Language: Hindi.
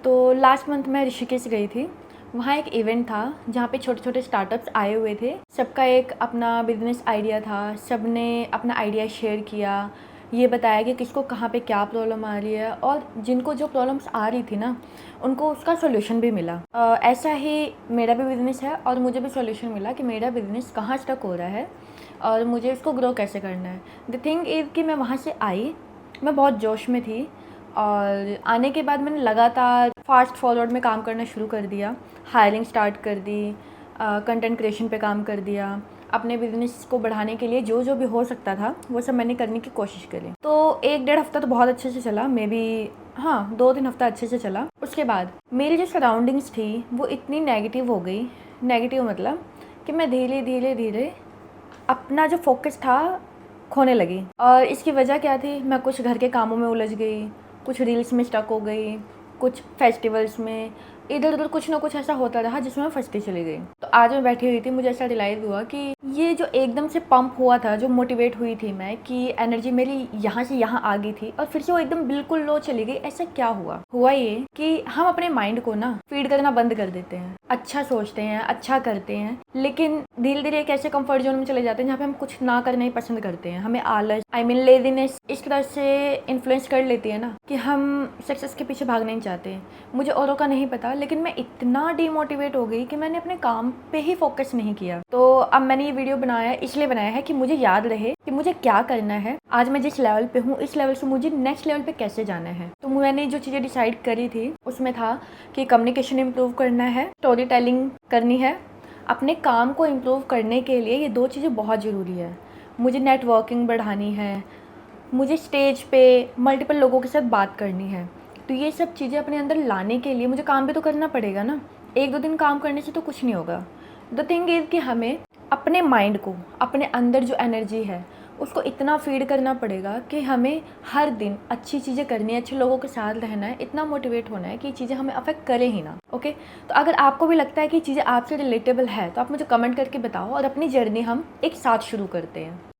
तो लास्ट मंथ मैं ऋषिकेश गई थी। वहाँ एक इवेंट था जहाँ पे छोटे छोटे स्टार्टअप्स आए हुए थे। सबका एक अपना बिजनेस आइडिया था, सब ने अपना आइडिया शेयर किया, ये बताया कि किसको कहाँ पे क्या प्रॉब्लम आ रही है और जिनको जो प्रॉब्लम्स आ रही थी ना उनको उसका सॉल्यूशन भी मिला। ऐसा ही मेरा भी बिज़नेस है और मुझे भी सॉल्यूशन मिला कि मेरा बिज़नेस कहाँ स्टक हो रहा है और मुझे उसको ग्रो कैसे करना है। द थिंग इज़ कि मैं वहाँ से आई, मैं बहुत जोश में थी और आने के बाद मैंने लगातार फास्ट फॉरवर्ड में काम करना शुरू कर दिया, हायरिंग स्टार्ट कर दी, कंटेंट क्रिएशन पे काम कर दिया, अपने बिज़नेस को बढ़ाने के लिए जो जो भी हो सकता था वो सब मैंने करने की कोशिश करी। तो 1-1.5 हफ्ता तो बहुत अच्छे से चला, मे बी हाँ 2-3 हफ्ता अच्छे से चला। उसके बाद मेरी जो सराउंडिंग्स थी वो इतनी नेगेटिव हो गई, नेगेटिव मतलब कि मैं धीरे धीरे धीरे अपना जो फोकस था खोने लगी। और इसकी वजह क्या थी, मैं कुछ घर के कामों में उलझ गई, कुछ रील्स में स्टक हो गई, कुछ फेस्टिवल्स में, इधर उधर कुछ ना कुछ ऐसा होता रहा जिसमें मैं फंसती चली गई। तो आज मैं बैठी हुई थी, मुझे ऐसा रियलाइज़ हुआ कि ये जो एकदम से पंप हुआ था, जो मोटिवेट हुई थी मैं कि एनर्जी मेरी यहाँ से यहाँ आ गई थी और फिर से वो एकदम बिल्कुल लो चली गई, ऐसा क्या हुआ ये कि हम अपने माइंड को ना फीड करना बंद कर देते हैं, अच्छा सोचते हैं, अच्छा करते हैं, लेकिन धीरे धीरे एक ऐसे कंफर्ट जोन में चले जाते हैं जहाँ पे हम कुछ ना करना ही पसंद करते हैं। हमें आलस, लेज़ीनेस इस तरह से इन्फ्लुएंस कर लेती है ना कि हम सक्सेस के पीछे भागना नहीं चाहते। मुझे औरों का नहीं पता, लेकिन मैं इतना डीमोटिवेट हो गई कि मैंने अपने काम पे ही फोकस नहीं किया। तो अब मैंने ये वीडियो बनाया इसलिए बनाया है कि मुझे याद रहे कि मुझे क्या करना है, आज मैं जिस लेवल पे हूँ इस लेवल से मुझे नेक्स्ट लेवल पे कैसे जाना है। तो मैंने जो चीज़ें डिसाइड करी थी उसमें था कि कम्युनिकेशन इम्प्रूव करना है, स्टोरी टेलिंग करनी है। अपने काम को इम्प्रूव करने के लिए ये 2 चीज़ें बहुत ज़रूरी है। मुझे नेटवर्किंग बढ़ानी है, मुझे स्टेज पे मल्टीपल लोगों के साथ बात करनी है। तो ये सब चीज़ें अपने अंदर लाने के लिए मुझे काम भी तो करना पड़ेगा ना। 1-2 दिन काम करने से तो कुछ नहीं होगा। द थिंग इज़ कि हमें अपने माइंड को, अपने अंदर जो एनर्जी है उसको इतना फीड करना पड़ेगा कि हमें हर दिन अच्छी चीज़ें करनी है, अच्छे लोगों के साथ रहना है, इतना मोटिवेट होना है कि चीज़ें हमें अफेक्ट करें ही ना। ओके, तो अगर आपको भी लगता है कि चीज़ें आपसे रिलेटेबल है तो आप मुझे कमेंट करके बताओ और अपनी जर्नी हम एक साथ शुरू करते हैं।